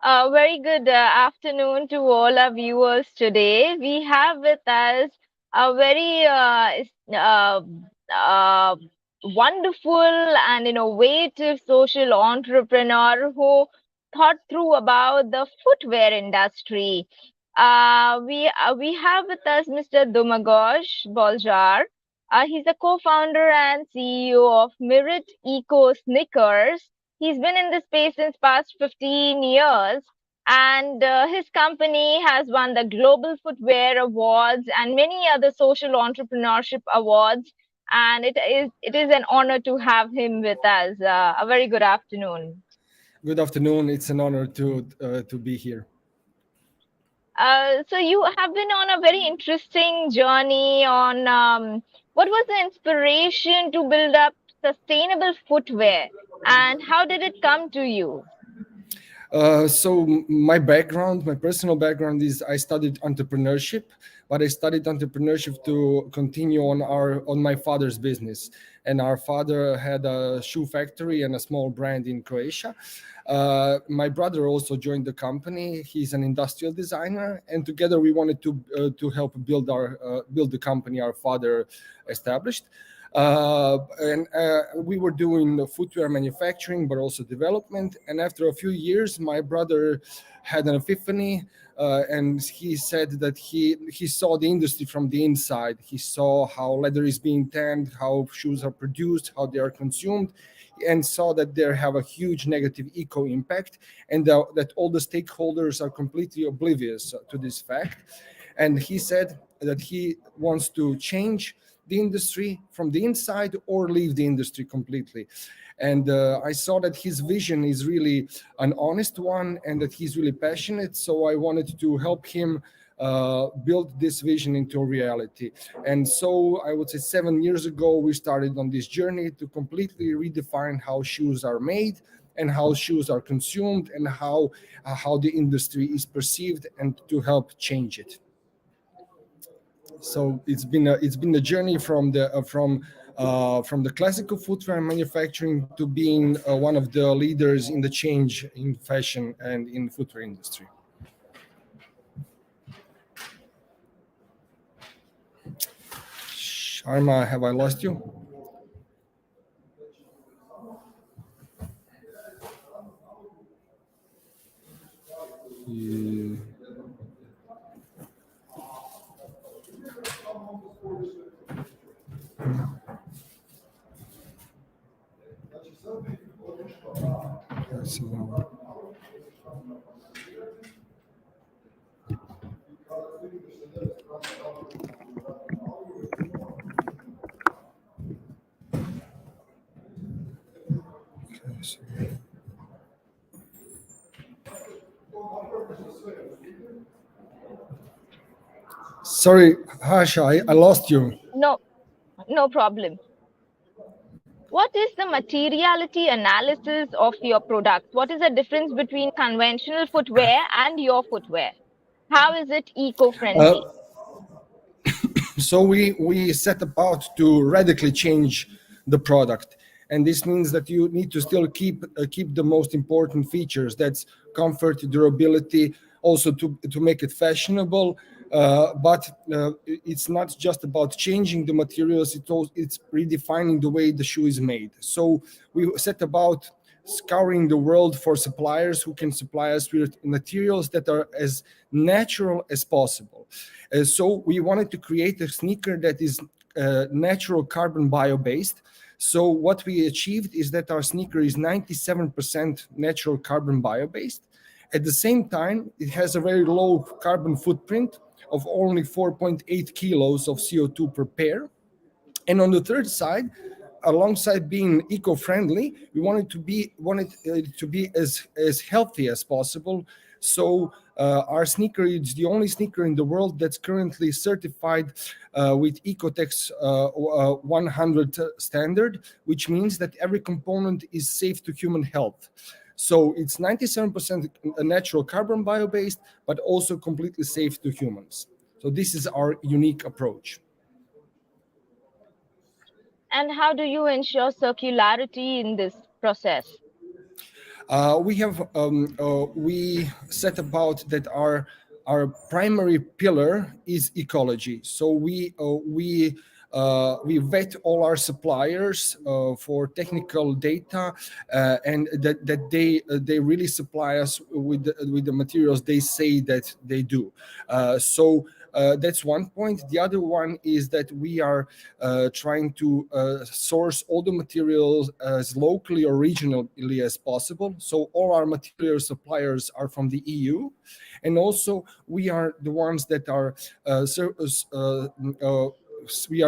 Very good afternoon to all our viewers today. We have with us a very uh, wonderful and innovative social entrepreneur who thought through about the footwear industry. We have with us Mr. Domagoj Boljar. He's the co-founder and CEO of MIRET Eco Sneakers. He's been in this space since past 15 years, and his company has won the Global Footwear Awards and many other social entrepreneurship awards. And it is an honor to have him with us. A very good afternoon. Good afternoon. It's an honor to be here. So you have been on a very interesting journey on what was the inspiration to build up sustainable footwear, and how did it come to you? So my personal background is I studied entrepreneurship, but I studied entrepreneurship to continue on my father's business. And our father had a shoe factory and a small brand in Croatia. My brother also joined the company. He's an industrial designer, and together we wanted to help build the company our father established. And we were doing the footwear manufacturing, but also development. And after a few years, my brother had an epiphany, and he said that he saw the industry from the inside. He saw how leather is being tanned, how shoes are produced, how they are consumed, and saw that they have a huge negative eco impact, and that all the stakeholders are completely oblivious to this fact. And he said that he wants to change the industry from the inside or leave the industry completely. And I saw that his vision is really an honest one and that he's really passionate. So I wanted to help him build this vision into reality. And so I would say 7 years ago, we started on this journey to completely redefine how shoes are made and how shoes are consumed and how the industry is perceived, and to help change it. So it's been a journey from the classical footwear manufacturing to being one of the leaders in the change in fashion and in footwear industry. Sharma, have I lost you? Yeah. So, sorry, Hasha, I lost you. No, no problem. What is the materiality analysis of your products? What is the difference between conventional footwear and your footwear? How is it Uh, eco-friendly? so we set about to radically change the product, and this means that you need to still keep the most important features. That's comfort, durability, also to make it fashionable. But it's not just about changing the materials, it's redefining the way the shoe is made. So we set about scouring the world for suppliers who can supply us with materials that are as natural as possible. So we wanted to create a sneaker that is natural carbon bio based. So what we achieved is that our sneaker is 97% natural carbon bio based. At the same time, it has a very low carbon footprint of only 4.8 kilos of CO2 per pair. And on the third side, alongside being eco-friendly, we wanted to be as healthy as possible. So our sneaker is the only sneaker in the world that's currently certified with Ecotex 100 standard, which means that every component is safe to human health. So it's 97% natural carbon bio-based, but also completely safe to humans. So this is our unique approach. And how do you ensure circularity in this process? We set about that our primary pillar is ecology. So we vet all our suppliers for technical data, and that they really supply us with the materials they say that they do. That's one point. The other one is that we are trying to source all the materials as locally or regionally as possible. So all our material suppliers are from the EU, and also we are the ones that are we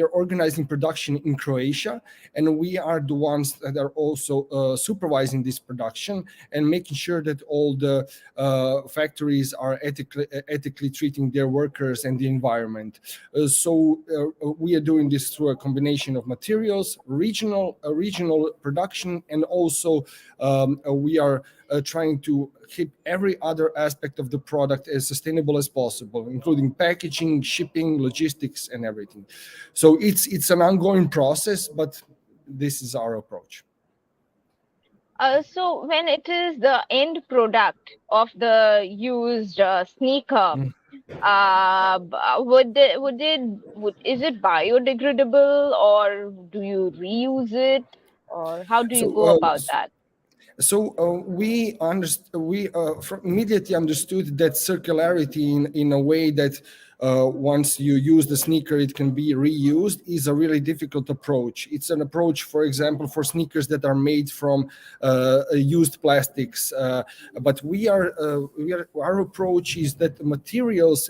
are organizing production in Croatia, and we are the ones that are also supervising this production and making sure that all the factories are ethically treating their workers and the environment. We are doing this through a combination of materials, regional production, and also we are trying to keep every other aspect of the product as sustainable as possible, including packaging, shipping, logistics, and everything. So it's an ongoing process, but this is our approach. So when it is the end product of the used sneaker, Mm. is it biodegradable, or do you reuse it, or how do you So go about that? we immediately understood that circularity in a way that once you use the sneaker it can be reused is a really difficult approach. It's an approach, for example, for sneakers that are made from used plastics, but our approach is that the materials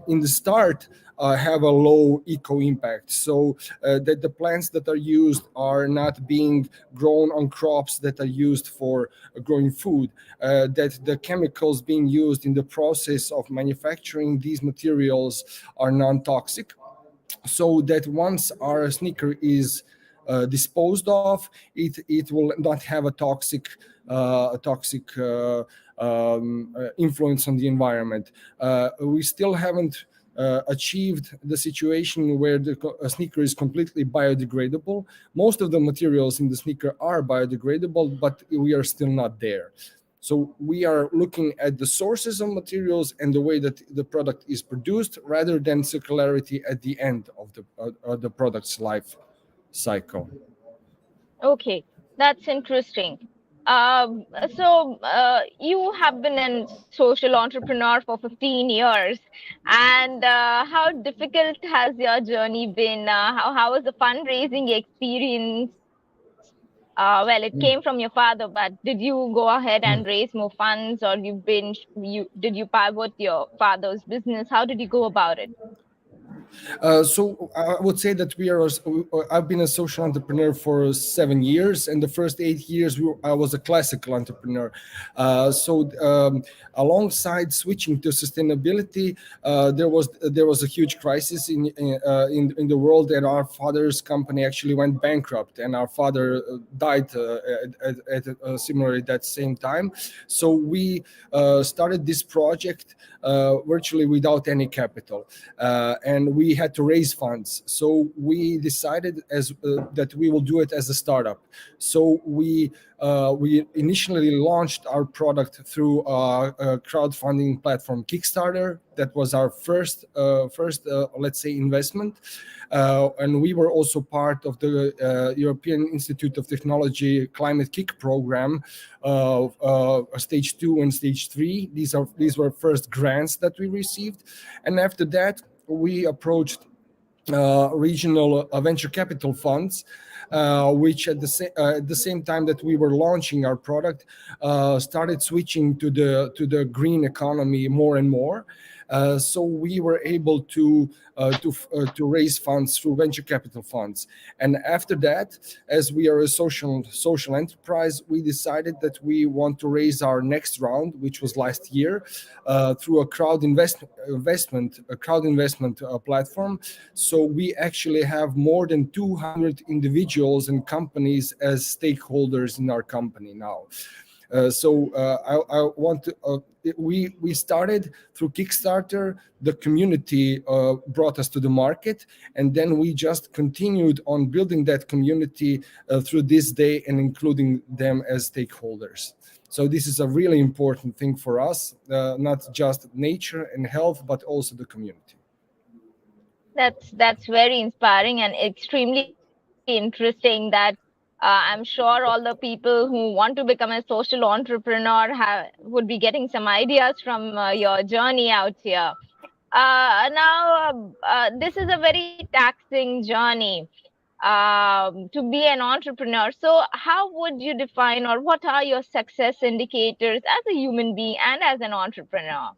in the start have a low eco impact, so that the plants that are used are not being grown on crops that are used for growing food, that the chemicals being used in the process of manufacturing these materials are non-toxic, so that once our sneaker is disposed of, it will not have a toxic influence on the environment. We still haven't achieved the situation where the sneaker is completely biodegradable. Most of the materials in the sneaker are biodegradable, but we are still not there. So we are looking at the sources of materials and the way that the product is produced, rather than circularity at the end of the product's life cycle. Okay, that's interesting. You have been a social entrepreneur for 15 years, and how difficult has your journey been? How was the fundraising experience? Well, it came from your father, but did you go ahead and raise more funds, or did you pivot your father's business? How did you go about it? So I would say that I've been a social entrepreneur for 7 years, and the first 8 years I was a classical entrepreneur. Alongside switching to sustainability, there was a huge crisis in the world, and our father's company actually went bankrupt, and our father died similarly that same time. So we started this project virtually without any capital, and we had to raise funds. So we decided that we will do it as a startup. So we initially launched our product through a crowdfunding platform, Kickstarter. That was our first let's say, investment, and we were also part of the European Institute of Technology Climate Kick program, stage 2 and stage 3. These were first grants that we received, and after that we approached regional venture capital funds, which at the same time that we were launching our product, started switching to the green economy more and more. So we were able to raise funds through venture capital funds, and after that, as we are a social enterprise, we decided that we want to raise our next round, which was last year, through a crowd investment platform. So we actually have more than 200 individuals and companies as stakeholders in our company now. I want to. We started through Kickstarter. The community brought us to the market, and then we just continued on building that community through this day and including them as stakeholders. So this is a really important thing for us, not just nature and health, but also the community. That's very inspiring and extremely interesting that I'm sure all the people who want to become a social entrepreneur would be getting some ideas from your journey out here. This is a very taxing journey to be an entrepreneur. So, how would you define or what are your success indicators as a human being and as an entrepreneur?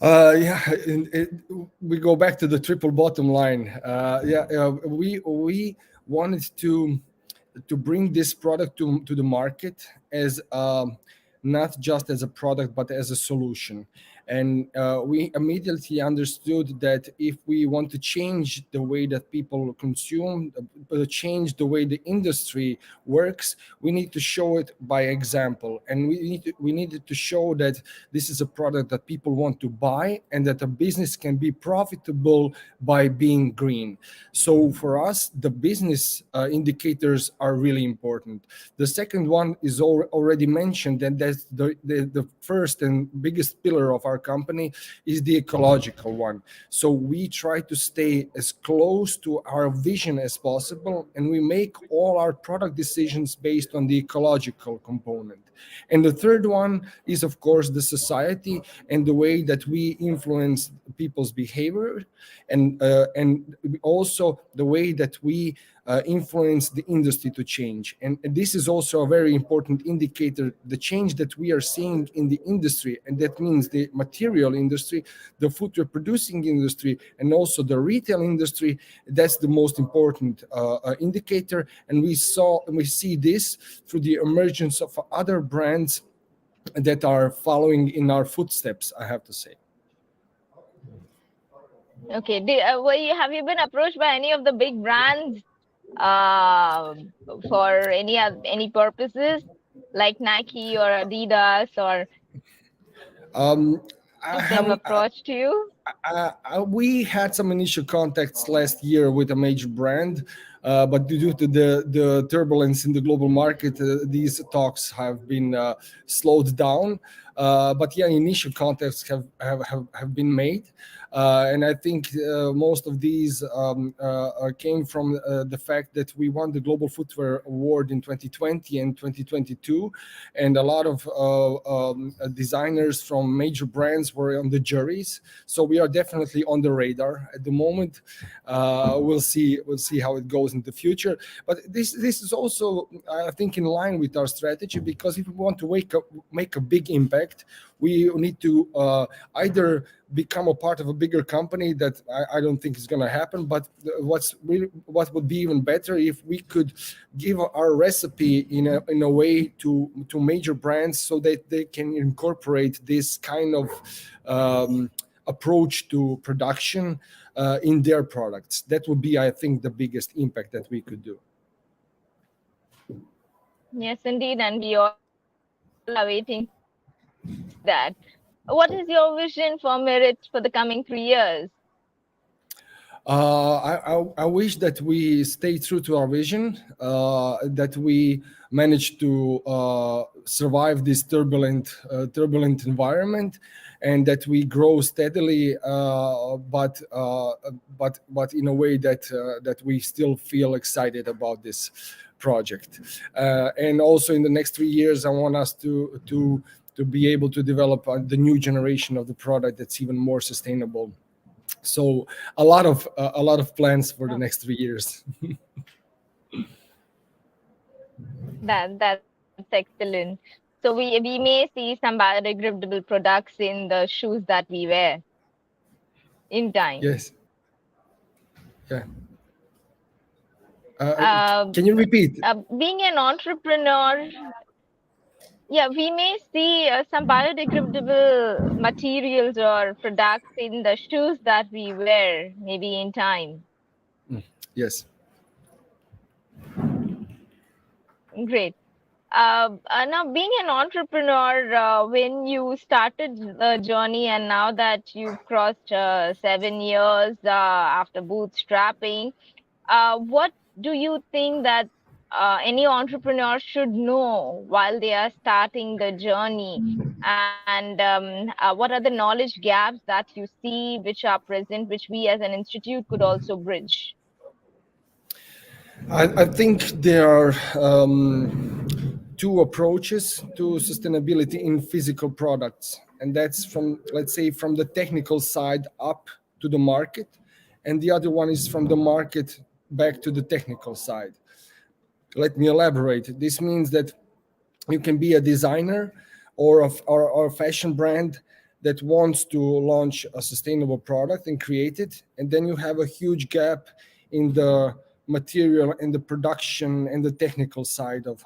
Yeah, we go back to the triple bottom line. We wanted to bring this product to the market as not just as a product but as a solution. And we immediately understood that if we want to change the way that people consume, change the way the industry works, we need to show it by example. And we needed to show that this is a product that people want to buy and that a business can be profitable by being green. So for us, the business indicators are really important. The second one is already mentioned, and that's the first and biggest pillar of our company is the ecological one. So we try to stay as close to our vision as possible, and we make all our product decisions based on the ecological component. And the third one is, of course, the society and the way that we influence people's behavior, and also the way that we influence the industry to change. And this is also a very important indicator, the change that we are seeing in the industry, and that means the material industry, the footwear producing industry, and also the retail industry. That's the most important indicator. And we see this through the emergence of other brands that are following in our footsteps, I have to say. Okay, have you been approached by any of the big brands uh, for any purposes like Nike or Adidas, or Um, any I of them haven't. approached you? We had some initial contacts last year with a major brand, but due to the turbulence in the global market, these talks have been slowed down. But yeah, initial contacts have been made, and I think most of these came from the fact that we won the Global Footwear Award in 2020 and 2022, and a lot of designers from major brands were on the juries. So we are definitely on the radar at the moment. We'll see how it goes in the future. But this is also, I think, in line with our strategy, because if we want to make a big impact, we need to either become a part of a bigger company that I don't think is going to happen. But what would be even better if we could give our recipe in a way to major brands so that they can incorporate this kind of approach to production in their products. That would be, I think, the biggest impact that we could do. Yes, indeed, and we all are waiting to see that. What is your vision for Merit for the coming 3 years? I wish that we stay true to our vision, that we manage to survive this turbulent environment, and that we grow steadily, but in a way that we still feel excited about this project. And also in the next 3 years, I want us to be able to develop the new generation of the product that's even more sustainable. So a lot of plans for the next 3 years. That's excellent. So we may see some biodegradable products in the shoes that we wear in time. Yes. Yeah. Uh, Can you repeat? Being an entrepreneur, yeah, we may see some biodegradable materials or products in the shoes that we wear, maybe in time. Yes. Great. Now, being an entrepreneur, when you started the journey, and now that you've crossed 7 years after bootstrapping, what do you think that any entrepreneur should know while they are starting the journey? And what are the knowledge gaps that you see which are present, which we as an institute could also bridge? I think there are two approaches to sustainability in physical products, and that's from, let's say, from the technical side up to the market, and the other one is from the market back to the technical side. Let me elaborate. This means that you can be a designer or a fashion brand that wants to launch a sustainable product and create it, and then you have a huge gap in the material and the production and the technical side of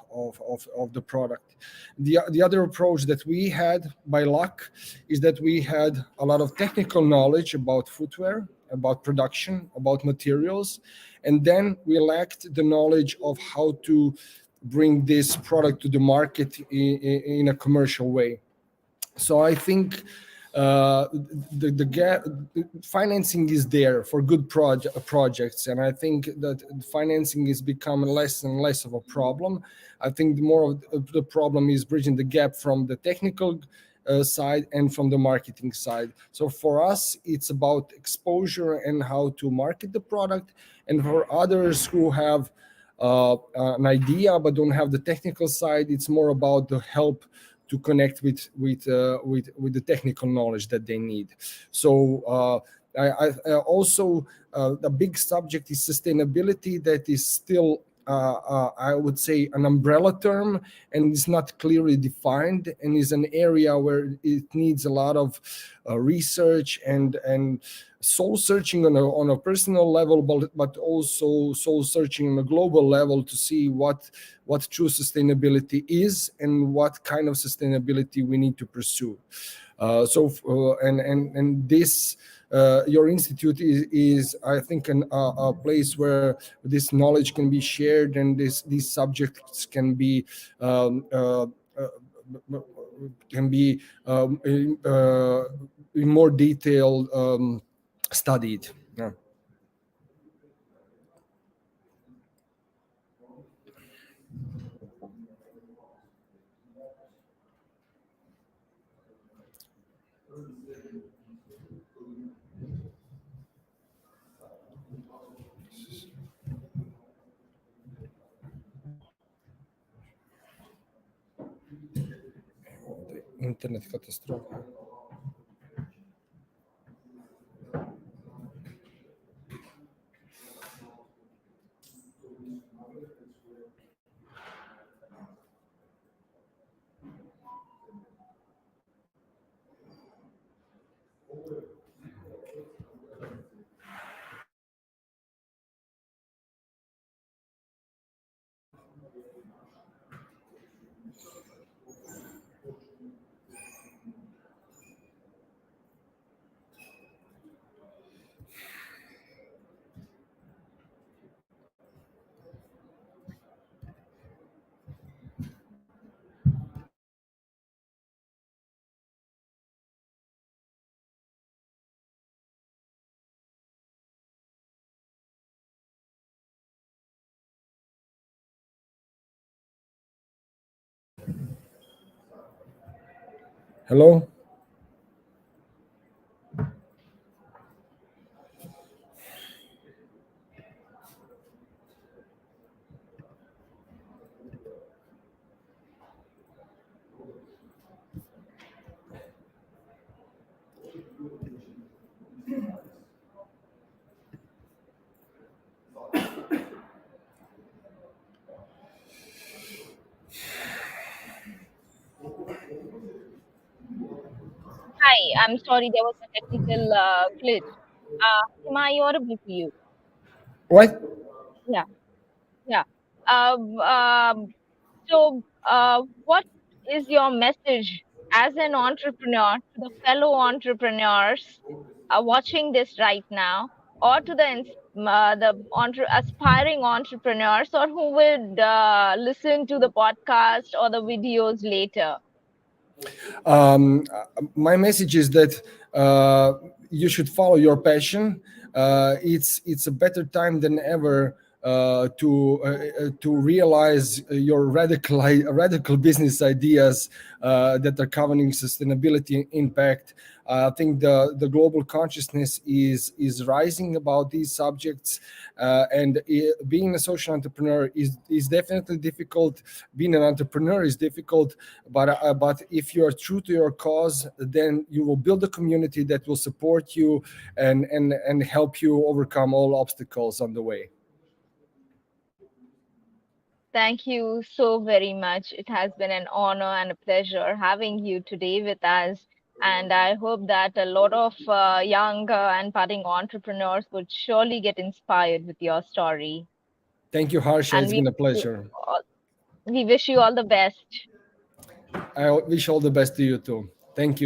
the product. The other approach that we had by luck is that we had a lot of technical knowledge about footwear, about production, about materials, and then we lacked the knowledge of how to bring this product to the market in a commercial way. So I think the gap, financing is there for good projects, and I think that financing is becoming less and less of a problem. I think more of the problem is bridging the gap from the technical side and from the marketing side. So for us, it's about exposure and how to market the product, and for others who have an idea but don't have the technical side, it's more about the help to connect with the technical knowledge that they need. So I also the big subject is sustainability, that is still I would say an umbrella term, and is not clearly defined, and is an area where it needs a lot of research and soul searching on a personal level, but also soul searching on a global level to see what true sustainability is and what kind of sustainability we need to pursue. And this your institute is I think a place where this knowledge can be shared, and these subjects can be in more detail studied. Yeah. Internet katastrofa. Hello. Hi, I'm sorry, there was a technical glitch. Am I audible to you? What? Yeah, yeah. So, what is your message as an entrepreneur to the fellow entrepreneurs watching this right now, or to the aspiring entrepreneurs or who would listen to the podcast or the videos later? My message is that you should follow your passion. It's a better time than ever to realize your radical business ideas that are covering sustainability and impact. I think the global consciousness is rising about these subjects, and being a social entrepreneur is definitely difficult. Being an entrepreneur is difficult, but if you are true to your cause, then you will build a community that will support you and help you overcome all obstacles on the way. Thank you so very much. It has been an honor and a pleasure having you today with us. And I hope that a lot of young and budding entrepreneurs would surely get inspired with your story. Thank you, Harsha. And It's been a pleasure. we wish you all the best. I wish all the best to you too. Thank you.